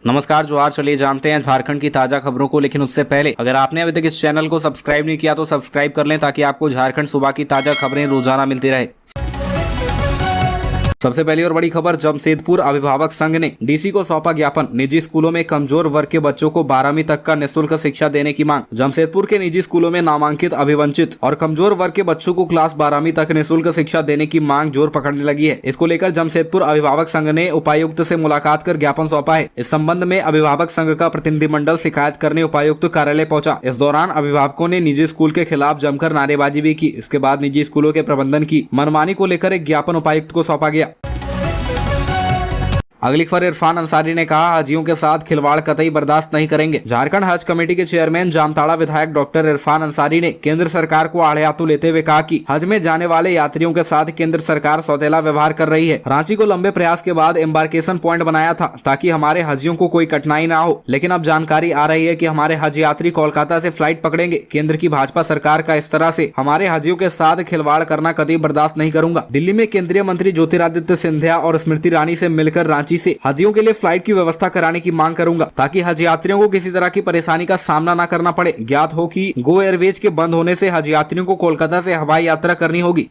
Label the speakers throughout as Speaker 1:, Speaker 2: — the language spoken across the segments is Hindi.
Speaker 1: नमस्कार जोहार। चलिए जानते हैं झारखंड की ताजा खबरों को, लेकिन उससे पहले अगर आपने अभी तक इस चैनल को सब्सक्राइब नहीं किया तो सब्सक्राइब कर लें ताकि आपको झारखंड सुबह की ताजा खबरें रोजाना मिलती रहे। सबसे पहली और बड़ी खबर, जमशेदपुर अभिभावक संघ ने डीसी को सौंपा ज्ञापन। निजी स्कूलों में कमजोर वर्ग के बच्चों को 12वीं तक का निःशुल्क शिक्षा देने की मांग। जमशेदपुर के निजी स्कूलों में नामांकित अभिवंचित और कमजोर वर्ग के बच्चों को क्लास 12वीं तक निःशुल्क शिक्षा देने की मांग जोर पकड़ने लगी है। इसको लेकर जमशेदपुर अभिभावक संघ ने उपायुक्त से मुलाकात कर ज्ञापन सौंपा है। इस संबंध में अभिभावक संघ का प्रतिनिधिमंडल शिकायत करने उपायुक्त कार्यालय पहुंचा। इस दौरान अभिभावकों ने निजी स्कूल के खिलाफ जमकर नारेबाजी भी की। इसके बाद निजी स्कूलों के प्रबंधन की मनमानी को लेकर एक ज्ञापन उपायुक्त को सौंपा गया। अगली खबर, इरफान अंसारी ने कहा, हाजियों के साथ खिलवाड़ कतई बर्दाश्त नहीं करेंगे। झारखंड हज कमेटी के चेयरमैन जामताड़ा विधायक डॉक्टर इरफान अंसारी ने केंद्र सरकार को आड़े हाथों लेते हुए कहा कि हज में जाने वाले यात्रियों के साथ केंद्र सरकार सौतेला व्यवहार कर रही है। रांची को लंबे प्रयास के बाद एम्बार्केशन पॉइंट बनाया था ताकि हमारे हजियों को कोई कठिनाई न हो, लेकिन अब जानकारी आ रही है कि हमारे हज यात्री कोलकाता से फ्लाइट पकड़ेंगे। केंद्र की भाजपा सरकार का इस तरह से हमारे हजियों के साथ खिलवाड़ करना कतई बर्दाश्त नहीं करूंगा। दिल्ली में केंद्रीय मंत्री ज्योतिरादित्य सिंधिया और स्मृति ईरानी से मिलकर रांची से हजियों के लिए फ्लाइट की व्यवस्था कराने की मांग करूंगा ताकि हज यात्रियों को किसी तरह की परेशानी का सामना न करना पड़े। ज्ञात हो कि गो एयरवेज के बंद होने से हज यात्रियों को कोलकाता से हवाई यात्रा करनी होगी।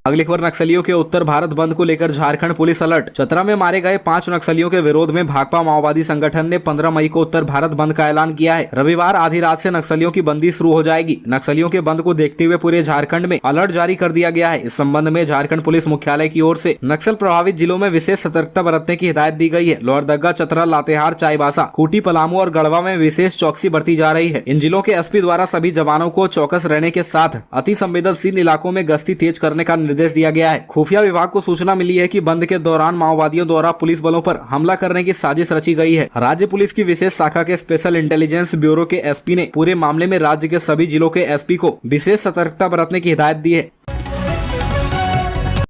Speaker 1: अगली खबर, नक्सलियों के उत्तर भारत बंद को लेकर झारखंड पुलिस अलर्ट। चतरा में मारे गए 5 नक्सलियों के विरोध में भाकपा माओवादी संगठन ने 15 मई को उत्तर भारत बंद का ऐलान किया है। रविवार आधी रात से नक्सलियों की बंदी शुरू हो जाएगी। नक्सलियों के बंद को देखते हुए पूरे झारखंड में अलर्ट जारी कर दिया गया है। इस संबंध में झारखंड पुलिस मुख्यालय की ओर से नक्सल प्रभावित जिलों में विशेष सतर्कता बरतने की हिदायत दी गई है। लोहरदगा, चतरा, लातेहार, चाईबासा, खूंटी, पलामू और गढ़वा में विशेष चौकसी बरती जा रही है। इन जिलों के एसपी द्वारा सभी जवानों को चौकस रहने के साथ अति संवेदनशील इलाकों में गश्ती तेज करने का निर्देश दिया गया है। खुफिया विभाग को सूचना मिली है कि बंद के दौरान माओवादियों द्वारा पुलिस बलों पर हमला करने की साजिश रची गई है। राज्य पुलिस की विशेष शाखा के स्पेशल इंटेलिजेंस ब्यूरो के एसपी ने पूरे मामले में राज्य के सभी जिलों के एसपी को विशेष सतर्कता बरतने की हिदायत दी है।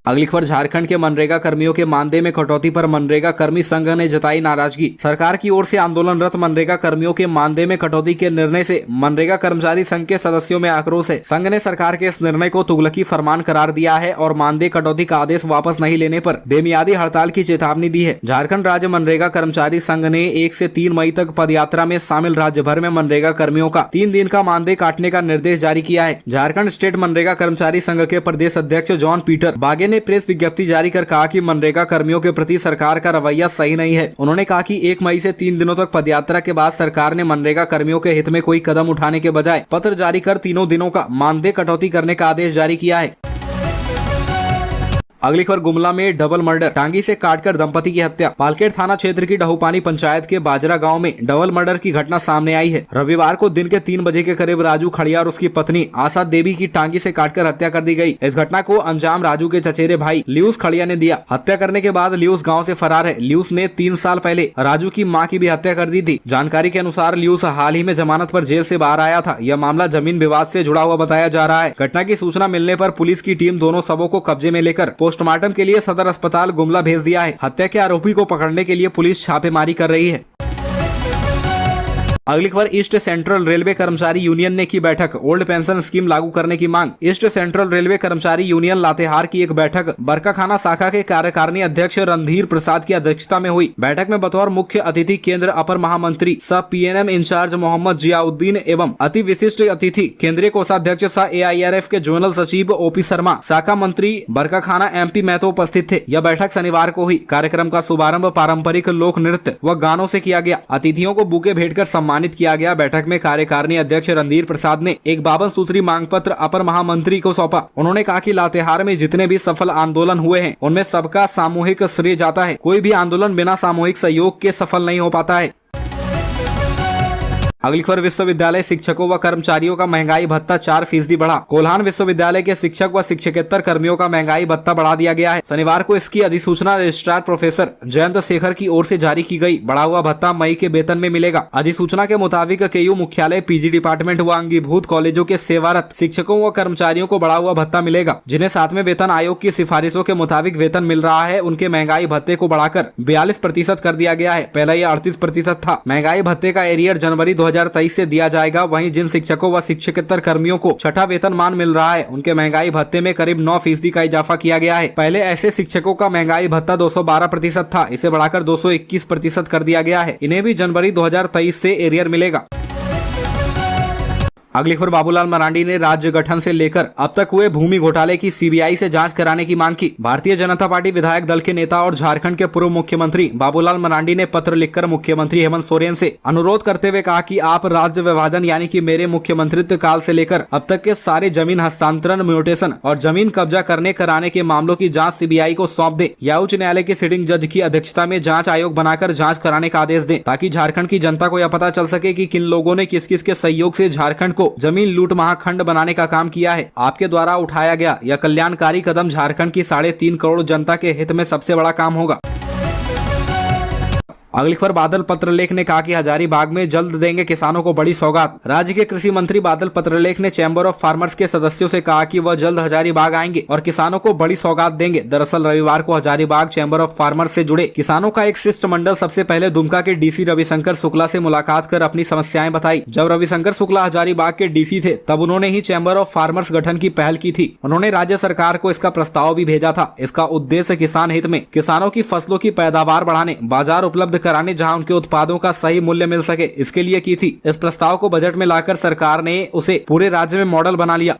Speaker 1: अगली खबर, झारखंड के मनरेगा कर्मियों के मानदेय में कटौती पर मनरेगा कर्मी संघ ने जताई नाराजगी। सरकार की ओर से आंदोलनरत मनरेगा कर्मियों के मानदेय में कटौती के निर्णय से मनरेगा कर्मचारी संघ के सदस्यों में आक्रोश है। संघ ने सरकार के इस निर्णय को तुगलकी फरमान करार दिया है और मानदेय कटौती का आदेश वापस नहीं लेने पर बेमियादी हड़ताल की चेतावनी दी है। झारखंड राज्य मनरेगा कर्मचारी संघ ने 1 से 3 मई तक पदयात्रा में शामिल राज्य भर में मनरेगा कर्मियों का 3 दिन का मानदेय काटने का निर्देश जारी किया है। झारखंड स्टेट मनरेगा कर्मचारी संघ के प्रदेश अध्यक्ष जॉन पीटर बागे ने प्रेस विज्ञप्ति जारी कर कहा कि मनरेगा कर्मियों के प्रति सरकार का रवैया सही नहीं है। उन्होंने कहा कि 1 मई से 3 दिनों तक पदयात्रा के बाद सरकार ने मनरेगा कर्मियों के हित में कोई कदम उठाने के बजाय पत्र जारी कर 3 दिनों का मानदेय कटौती करने का आदेश जारी किया है। अगली खबर, गुमला में डबल मर्डर, टांगी से काटकर दंपति की हत्या। पालकेट थाना क्षेत्र की डहुपानी पंचायत के बाजरा गांव में डबल मर्डर की घटना सामने आई है। रविवार को दिन के 3 बजे के करीब राजू खड़िया और उसकी पत्नी आशा देवी की टांगी से काटकर हत्या कर दी गई। इस घटना को अंजाम राजू के चचेरे भाई लियूस खड़िया ने दिया। हत्या करने के बाद लियूस गाँव से फरार है। लियूस ने 3 साल पहले राजू की माँ की भी हत्या कर दी थी। जानकारी के अनुसार लियूस हाल ही में जमानत पर जेल से बाहर आया था। यह मामला जमीन विवाद से जुड़ा हुआ बताया जा रहा है। घटना की सूचना मिलने पर पुलिस की टीम दोनों शवों को कब्जे में लेकर पोस्टमार्टम के लिए सदर अस्पताल गुमला भेज दिया है। हत्या के आरोपी को पकड़ने के लिए पुलिस छापेमारी कर रही है। अगली खबर, ईस्ट सेंट्रल रेलवे कर्मचारी यूनियन ने की बैठक, ओल्ड पेंशन स्कीम लागू करने की मांग। ईस्ट सेंट्रल रेलवे कर्मचारी यूनियन लातेहार की एक बैठक बरकाखाना शाखा के कार्यकारिणी अध्यक्ष रणधीर प्रसाद की अध्यक्षता में हुई। बैठक में बतौर मुख्य अतिथि केंद्र अपर महामंत्री सह PNM इंचार्ज मोहम्मद जियाउद्दीन एवं अति विशिष्ट अतिथि केंद्रीय कोषाध्यक्ष सह AIRF के जोनल सचिव OP शर्मा, शाखा मंत्री बरकाखाना MP महतो उपस्थित थे। यह बैठक शनिवार को हुई। कार्यक्रम का शुभारंभ पारंपरिक लोक नृत्य व गानों से किया गया। अतिथियों को बुके भेंट कर सम्मानित किया गया। बैठक में कार्यकारिणी अध्यक्ष रणधीर प्रसाद ने एक 52 सूत्री मांग पत्र अपर महामंत्री को सौंपा। उन्होंने कहा कि लातेहार में जितने भी सफल आंदोलन हुए हैं उनमें सबका सामूहिक श्रेय जाता है। कोई भी आंदोलन बिना सामूहिक सहयोग के सफल नहीं हो पाता है। अगली खबर, विश्वविद्यालय शिक्षकों व कर्मचारियों का महंगाई भत्ता 4% बढ़ा। कोल्हान विश्वविद्यालय के शिक्षक व शिक्षकेतर कर्मियों का महंगाई भत्ता बढ़ा दिया गया है। शनिवार को इसकी अधिसूचना रजिस्ट्रार प्रोफेसर जयंत शेखर की ओर से जारी की गई। बढ़ा हुआ भत्ता मई के वेतन में मिलेगा। अधिसूचना के मुताबिक KU मुख्यालय, PG डिपार्टमेंट व अंगीभूत कॉलेजों के सेवारत शिक्षकों व कर्मचारियों को बढ़ा हुआ भत्ता मिलेगा। जिन्हें 7वें वेतन आयोग की सिफारिशों के मुताबिक वेतन मिल रहा है, उनके महंगाई भत्ते को बढ़ाकर 42% कर दिया गया है। पहले यह 38% था। महंगाई भत्ते का एरियर जनवरी 2023 2023 से दिया जाएगा। वहीं जिन शिक्षकों व शिक्षकेतर कर्मियों को छठा वेतनमान मिल रहा है, उनके महंगाई भत्ते में करीब 9% का इजाफा किया गया है। पहले ऐसे शिक्षकों का महंगाई भत्ता 212% था, इसे बढ़ाकर 221% कर दिया गया है। इन्हें भी जनवरी 2023 से एरियर मिलेगा। अगली खबर, बाबूलाल मरांडी ने राज्य गठन से लेकर अब तक हुए भूमि घोटाले की सीबीआई से जांच कराने की मांग की। भारतीय जनता पार्टी विधायक दल के नेता और झारखंड के पूर्व मुख्यमंत्री बाबूलाल मरांडी ने पत्र लिखकर मुख्यमंत्री हेमंत सोरेन से अनुरोध करते हुए कहा कि आप राज्य विभाजन यानी कि मेरे मुख्यमंत्रित्व काल से लेकर अब तक के सारे जमीन हस्तांतरण, म्यूटेशन और जमीन कब्जा करने कराने के मामलों की जाँच सीबीआई को सौंप दे या उच्च न्यायालय के सिटिंग जज की अध्यक्षता में जाँच आयोग बनाकर जाँच कराने का आदेश दे, ताकि झारखंड की जनता को यह पता चल सके कि किन लोगों ने किस किस के सहयोग से झारखंड को जमीन लूट महाखंड बनाने का काम किया है। आपके द्वारा उठाया गया यह कल्याणकारी कदम झारखंड की 3.5 करोड़ जनता के हित में सबसे बड़ा काम होगा। अगली खबर, बादल पत्रलेख ने कहा कि हजारीबाग में जल्द देंगे किसानों को बड़ी सौगात। राज्य के कृषि मंत्री बादल पत्रलेख ने चैम्बर ऑफ फार्मर्स के सदस्यों से कहा कि वह जल्द हजारीबाग आएंगे और किसानों को बड़ी सौगात देंगे। दरअसल रविवार को हजारीबाग चैम्बर ऑफ फार्मर्स से जुड़े किसानों का एक शिष्टमंडल सबसे पहले दुमका के डीसी रविशंकर शुक्ला से मुलाकात कर अपनी समस्याएं बताई। जब रविशंकर शुक्ला हजारीबाग के डीसी थे, तब उन्होंने ही चैम्बर ऑफ फार्मर्स गठन की पहल की थी। उन्होंने राज्य सरकार को इसका प्रस्ताव भी भेजा था। इसका उद्देश्य किसान हित में किसानों की फसलों की पैदावार बढ़ाने, बाजार उपलब्ध कराने जहां उनके उत्पादों का सही मूल्य मिल सके, इसके लिए की थी। इस प्रस्ताव को बजट में लाकर सरकार ने उसे पूरे राज्य में मॉडल बना लिया।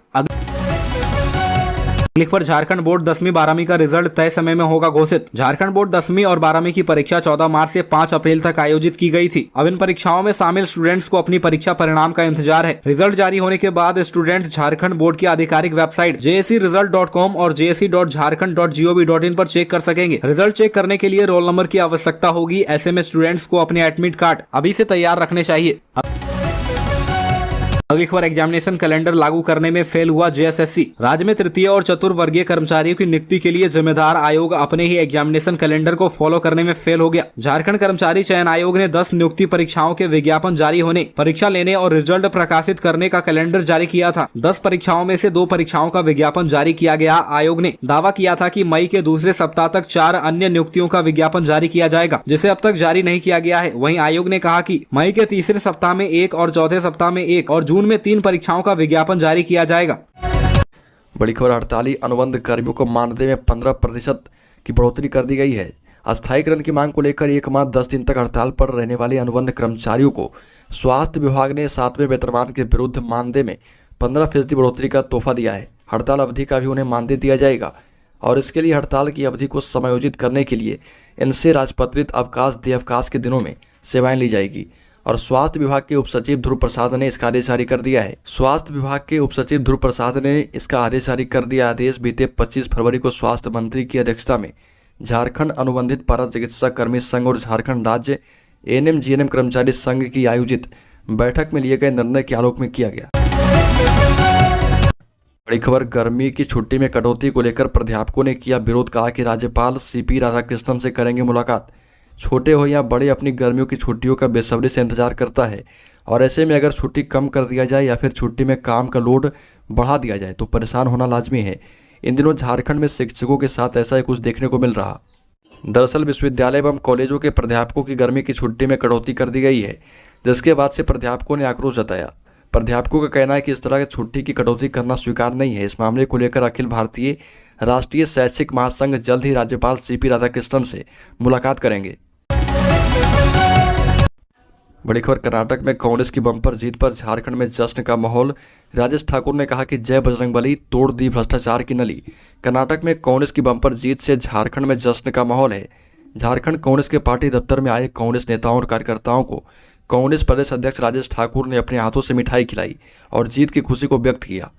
Speaker 1: क्लिक पर झारखंड बोर्ड 10वीं 12वीं का रिजल्ट तय समय में होगा घोषित। झारखंड बोर्ड 10वीं और 12वीं की परीक्षा 14 मार्च से 5 अप्रैल तक आयोजित की गई थी। अब इन परीक्षाओं में शामिल स्टूडेंट्स को अपनी परीक्षा परिणाम का इंतजार है। रिजल्ट जारी होने के बाद स्टूडेंट्स झारखंड बोर्ड की आधिकारिक वेबसाइट jseresult.com और jse.jharkhand.gov.in पर चेक कर सकेंगे। रिजल्ट चेक करने के लिए रोल नंबर की आवश्यकता होगी। ऐसे में स्टूडेंट्स को अपने एडमिट कार्ड अभी से तैयार रखने चाहिए। अगली खबर, एग्जामिनेशन कैलेंडर लागू करने में फेल हुआ जेएसएससी। राज्य में तृतीय और चतुर्वर्गीय कर्मचारियों की नियुक्ति के लिए जिम्मेदार आयोग अपने ही एग्जामिनेशन कैलेंडर को फॉलो करने में फेल हो गया। झारखंड कर्मचारी चयन आयोग ने 10 नियुक्ति परीक्षाओं के विज्ञापन जारी होने, परीक्षा लेने और रिजल्ट प्रकाशित करने का कैलेंडर जारी किया था। 10 परीक्षाओं में से 2 परीक्षाओं का विज्ञापन जारी किया गया। आयोग ने दावा किया था कि मई के दूसरे सप्ताह तक 4 अन्य नियुक्तियों का विज्ञापन जारी किया जाएगा, जिसे अब तक जारी नहीं किया गया है। वहीं आयोग ने कहा कि मई के तीसरे सप्ताह में 1 और चौथे सप्ताह में 1 और जून में 3 परीक्षाओं का विज्ञापन जारी किया जाएगा।
Speaker 2: बड़ी खबर, हड़ताली अनुबंध कर्मियों को मानदेय में 15% की बढ़ोतरी कर दी गई है। अस्थायीकरण की मांग को लेकर 1 माह 10 दिन तक हड़ताल पर रहने वाले अनुबंध कर्मचारियों को स्वास्थ्य विभाग ने 7वें वेतनमान के विरुद्ध मानदेय में 15% बढ़ोतरी का तोहफा दिया है। हड़ताल अवधि का भी उन्हें मानदेय दिया जाएगा और इसके लिए हड़ताल की अवधि को समायोजित करने के लिए इनसे राजपत्रित अवकाश देय अवकाश के दिनों में सेवाएं ली जाएगी। और स्वास्थ्य विभाग के उपसचिव ध्रुव प्रसाद ने इसका आदेश जारी कर दिया है। स्वास्थ्य विभाग के उपसचिव ध्रुव प्रसाद ने इसका आदेश जारी कर दिया। आदेश बीते 25 फरवरी को स्वास्थ्य मंत्री की अध्यक्षता में झारखंड अनुबंधित पारा चिकित्सा कर्मी संघ और झारखंड राज्य एएनएम जीएनएम कर्मचारी संघ की आयोजित बैठक में लिए गए निर्णय के आलोक में किया गया। बड़ी खबर, गर्मी की छुट्टी में कटौती को लेकर प्राध्यापकों ने किया विरोध। कहा कि राज्यपाल सीपी राधाकृष्णन से करेंगे मुलाकात। छोटे हो या बड़े अपनी गर्मियों की छुट्टियों का बेसब्री से इंतजार करता है और ऐसे में अगर छुट्टी कम कर दिया जाए या फिर छुट्टी में काम का लोड बढ़ा दिया जाए तो परेशान होना लाजमी है। इन दिनों झारखंड में शिक्षकों के साथ ऐसा ही कुछ देखने को मिल रहा। दरअसल विश्वविद्यालय एवं कॉलेजों के प्राध्यापकों की गर्मी की छुट्टी में कटौती कर दी गई है, जिसके बाद से प्राध्यापकों ने आक्रोश जताया। प्राध्यापकों का कहना है कि इस तरह की छुट्टी की कटौती करना स्वीकार नहीं है। इस मामले को लेकर अखिल भारतीय राष्ट्रीय शैक्षिक महासंघ जल्द ही राज्यपाल सीपी राधाकृष्णन से मुलाकात करेंगे। बड़ी खबर, कर्नाटक में कांग्रेस की बम्पर जीत पर झारखंड में जश्न का माहौल। राजेश ठाकुर ने कहा कि जय बजरंगबली, तोड़ दी भ्रष्टाचार की नली। कर्नाटक में कांग्रेस की बम्पर जीत से झारखंड में जश्न का माहौल है। झारखंड कांग्रेस के पार्टी दफ्तर में आए कांग्रेस नेताओं और कार्यकर्ताओं को कांग्रेस प्रदेश अध्यक्ष राजेश ठाकुर ने अपने हाथों से मिठाई खिलाई और जीत की खुशी को व्यक्त किया।